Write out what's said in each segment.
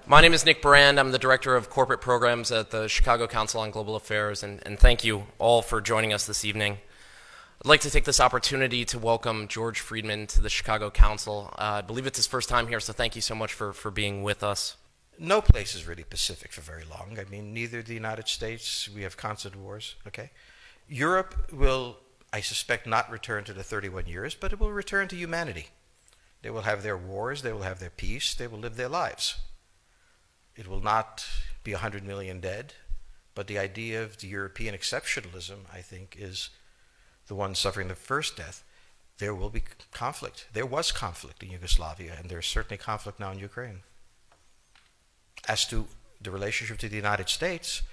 My name is Nick Brand. I'm the Director of Corporate Programs at the Chicago Council on Global Affairs, and thank you all for joining us this evening. I'd like to take this opportunity to welcome George Friedman to the Chicago Council. I believe it's his first time here, so thank you so much for being with us. No place is really pacific for very long. I mean, neither the United States, we have constant wars, okay? Europe will, I suspect, not return to the 31 years, but it will return to humanity. They will have their wars, they will have their peace, they will live their lives. It will not be 100 million dead, but the idea of the European exceptionalism, I think, is the one suffering the first death. There will be conflict. There was conflict in Yugoslavia, and there's certainly conflict now in Ukraine. As to the relationship to the United States,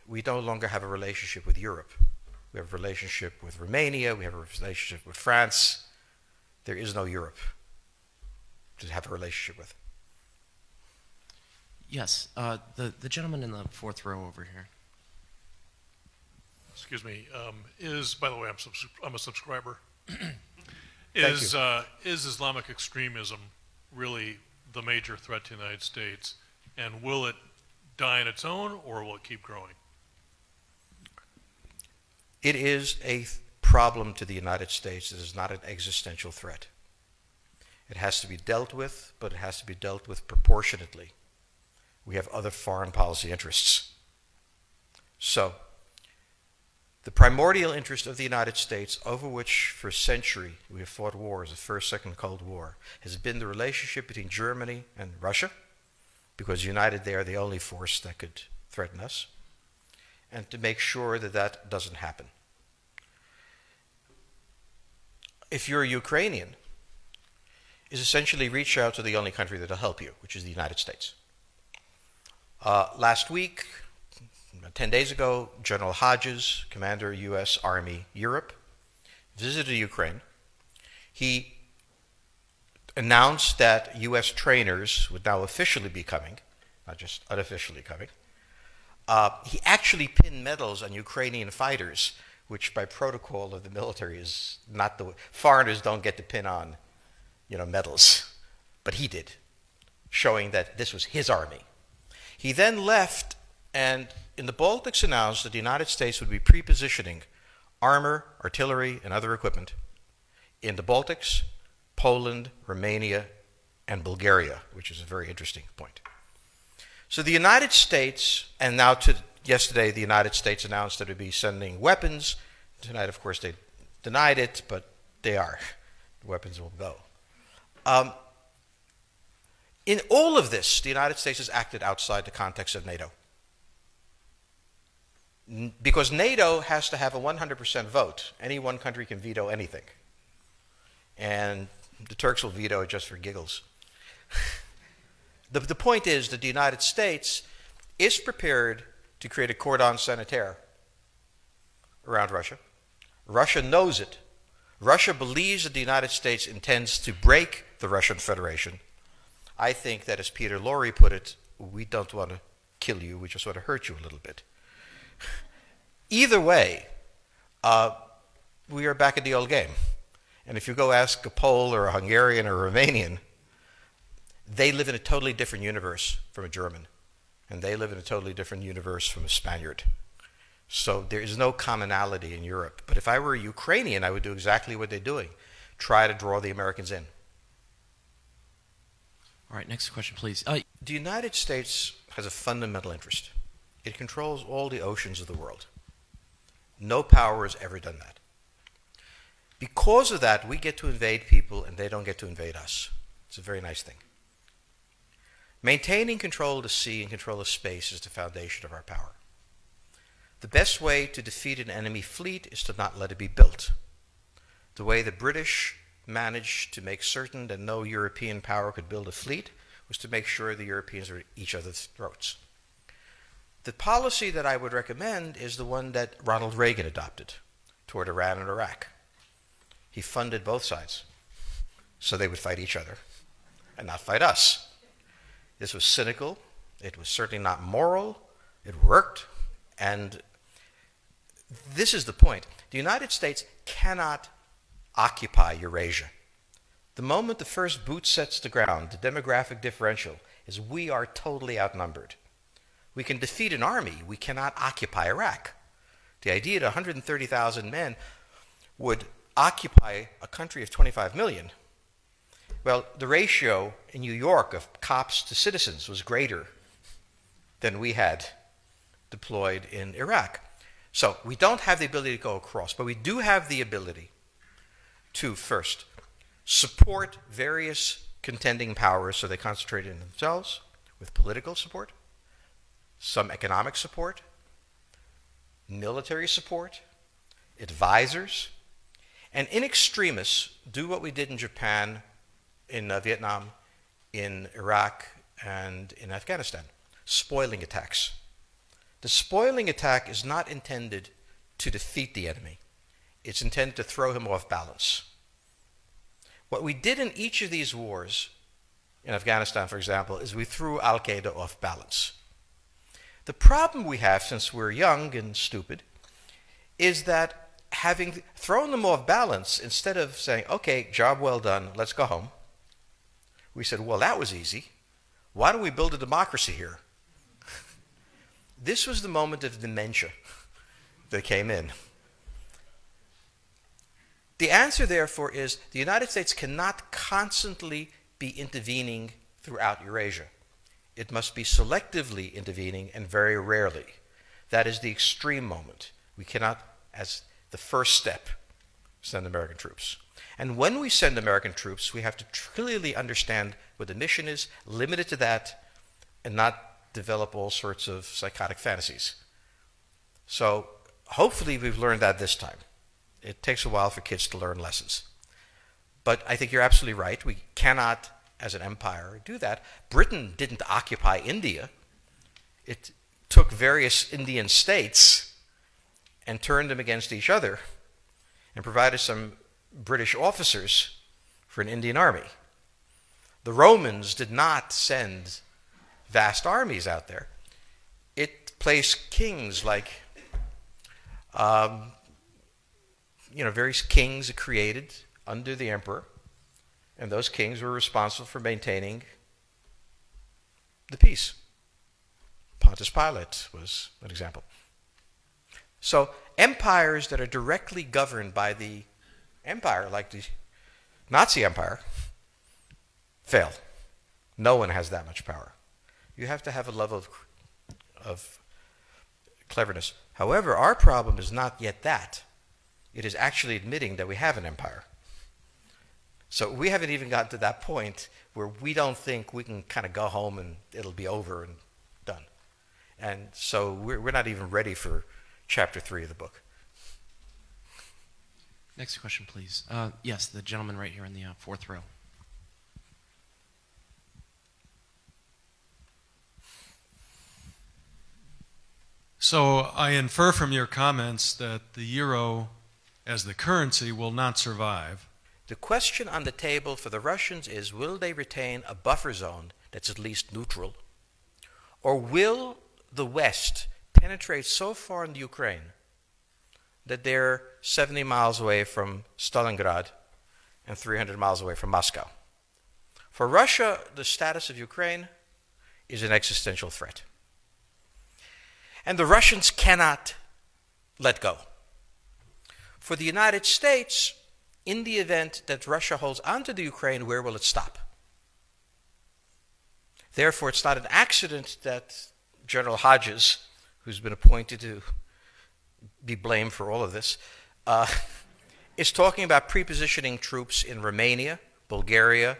we no longer have a relationship with Europe. We have a relationship with Romania, we have a relationship with France. There is no Europe to have a relationship with. Yes, the gentleman in the fourth row over here. Excuse me. By the way, I'm a subscriber. Is Islamic extremism really the major threat to the United States, and will it die on its own, or will it keep growing? It is a problem to the United States. It is not an existential threat. It has to be dealt with, but it has to be dealt with proportionately. We have other foreign policy interests. So, the primordial interest of the United States, over which for a century we have fought wars, the First, Second Cold War, has been the relationship between Germany and Russia, because united they are the only force that could threaten us, and to make sure that that doesn't happen. If you're a Ukrainian, is essentially reach out to the only country that will help you, which is the United States. Last week, 10 days ago, General Hodges, Commander U.S. Army Europe, visited Ukraine. He announced that U.S. trainers would now officially be coming, not just unofficially coming. He actually pinned medals on Ukrainian fighters, which by protocol of the military is not the way. Foreigners don't get to pin on, medals, but he did, showing that this was his army. He then left and in the Baltics announced that the United States would be pre-positioning armor, artillery, and other equipment in the Baltics, Poland, Romania, and Bulgaria, which is a very interesting point. So the United States, and now yesterday the United States announced that it would be sending weapons. Tonight, of course, they denied it, but they are. The weapons will go. In all of this, the United States has acted outside the context of NATO. Because NATO has to have a 100% vote. Any one country can veto anything. And the Turks will veto it just for giggles. The point is that the United States is prepared to create a cordon sanitaire around Russia. Russia knows it. Russia believes that the United States intends to break the Russian Federation. I think that, as Peter Lorre put it, we don't want to kill you, we just want to hurt you a little bit. Either way, we are back at the old game. And if you go ask a Pole or a Hungarian or a Romanian, they live in a totally different universe from a German. And they live in a totally different universe from a Spaniard. So there is no commonality in Europe. But if I were a Ukrainian, I would do exactly what they're doing. Try to draw the Americans in. All right, next question, please. The United States has a fundamental interest. It controls all the oceans of the world. No power has ever done that. Because of that, we get to invade people and they don't get to invade us. It's a very nice thing. Maintaining control of the sea and control of space is the foundation of our power. The best way to defeat an enemy fleet is to not let it be built. The way the British managed to make certain that no European power could build a fleet was to make sure the Europeans were at each other's throats. The policy that I would recommend is the one that Ronald Reagan adopted toward Iran and Iraq. He funded both sides so they would fight each other and not fight us. This was cynical. It was certainly not moral. It worked. And this is the point. The United States cannot occupy Eurasia. The moment the first boot sets the ground, the demographic differential is we are totally outnumbered. We can defeat an army. We cannot occupy Iraq. The idea that 130,000 men would occupy a country of 25 million, well, the ratio in New York of cops to citizens was greater than we had deployed in Iraq. So we don't have the ability to go across, but we do have the ability to, first, support various contending powers so they concentrate in themselves with political support, some economic support, military support, advisors, and in extremis, do what we did in Japan, in Vietnam, in Iraq, and in Afghanistan, spoiling attacks. The spoiling attack is not intended to defeat the enemy. It's intended to throw him off balance. What we did in each of these wars, in Afghanistan, for example, is we threw Al-Qaeda off balance. The problem we have, since we're young and stupid, is that having thrown them off balance, instead of saying, okay, job well done, let's go home, we said, well, that was easy. Why don't we build a democracy here? This was the moment of dementia that came in. The answer, therefore, is the United States cannot constantly be intervening throughout Eurasia. It must be selectively intervening and very rarely. That is the extreme moment. We cannot, as the first step, send American troops. And when we send American troops, we have to clearly understand what the mission is, limit it to that, and not develop all sorts of psychotic fantasies. So hopefully we've learned that this time. It takes a while for kids to learn lessons. But I think you're absolutely right. We cannot, as an empire, do that. Britain didn't occupy India. It took various Indian states and turned them against each other and provided some British officers for an Indian army. The Romans did not send vast armies out there. It placed kings like, various kings it created under the emperor, and those kings were responsible for maintaining the peace. Pontius Pilate was an example. So empires that are directly governed by the empire, like the Nazi Empire, fail. No one has that much power. You have to have a level of cleverness. However, our problem is not yet that. It is actually admitting that we have an empire. So we haven't even gotten to that point where we don't think we can kind of go home and it'll be over and done. And so we're not even ready for chapter 3 of the book. Next question, please. Yes, the gentleman right here in the fourth row. So I infer from your comments that the euro as the currency will not survive. The question on the table for the Russians is, will they retain a buffer zone that's at least neutral? Or will the West penetrate so far in the Ukraine that they're 70 miles away from Stalingrad and 300 miles away from Moscow? For Russia, the status of Ukraine is an existential threat. And the Russians cannot let go. For the United States, in the event that Russia holds onto the Ukraine, where will it stop? Therefore, it's not an accident that General Hodges, who's been appointed to be blamed for all of this, is talking about prepositioning troops in Romania, Bulgaria,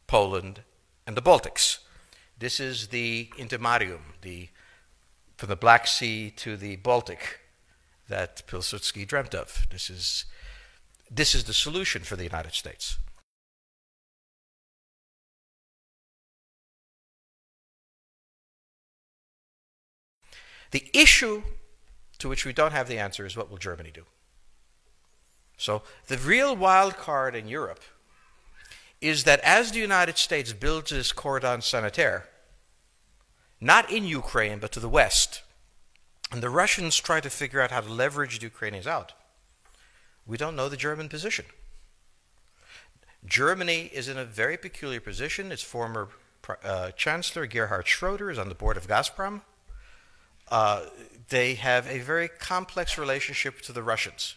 Poland, and the Baltics. This is the intermarium, from the Black Sea to the Baltic, that Pilsudski dreamt of. This is the solution for the United States. The issue to which we don't have the answer is, what will Germany do? So the real wild card in Europe is that as the United States builds this cordon sanitaire, not in Ukraine, but to the west, and the Russians try to figure out how to leverage the Ukrainians out, we don't know the German position. Germany is in a very peculiar position. Its former Chancellor Gerhard Schroeder is on the board of Gazprom. They have a very complex relationship to the Russians.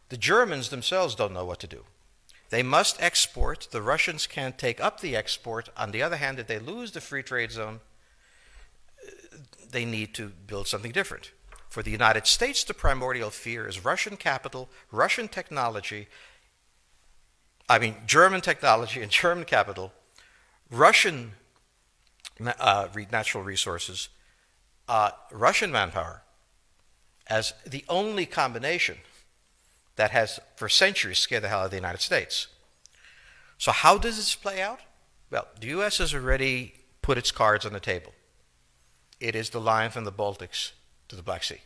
The Germans themselves don't know what to do. They must export. The Russians can't take up the export. On the other hand, if they lose the free trade zone, they need to build something different. For the United States, the primordial fear is Russian capital, Russian technology, German technology and German capital, Russian natural resources, Russian manpower, as the only combination that has for centuries scared the hell out of the United States. So how does this play out? Well, the U.S. has already put its cards on the table. It is the line from the Baltics to the Black Sea.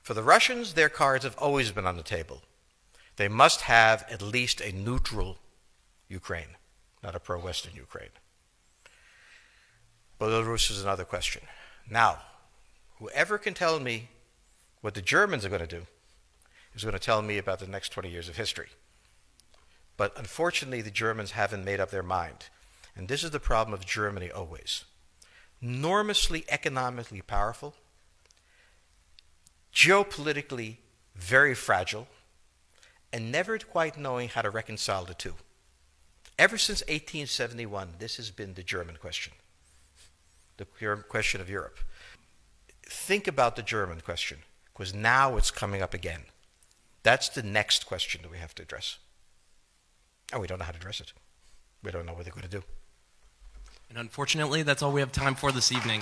For the Russians, their cards have always been on the table. They must have at least a neutral Ukraine, not a pro-Western Ukraine. Belarus is another question. Now, whoever can tell me what the Germans are going to do is going to tell me about the next 20 years of history. But unfortunately, the Germans haven't made up their mind. And this is the problem of Germany always. Enormously economically powerful, geopolitically very fragile, and never quite knowing how to reconcile the two. Ever since 1871, this has been the German question, the question of Europe. Think about the German question, because now it's coming up again. That's the next question that we have to address. And we don't know how to address it. We don't know what they're going to do. And unfortunately, that's all we have time for this evening.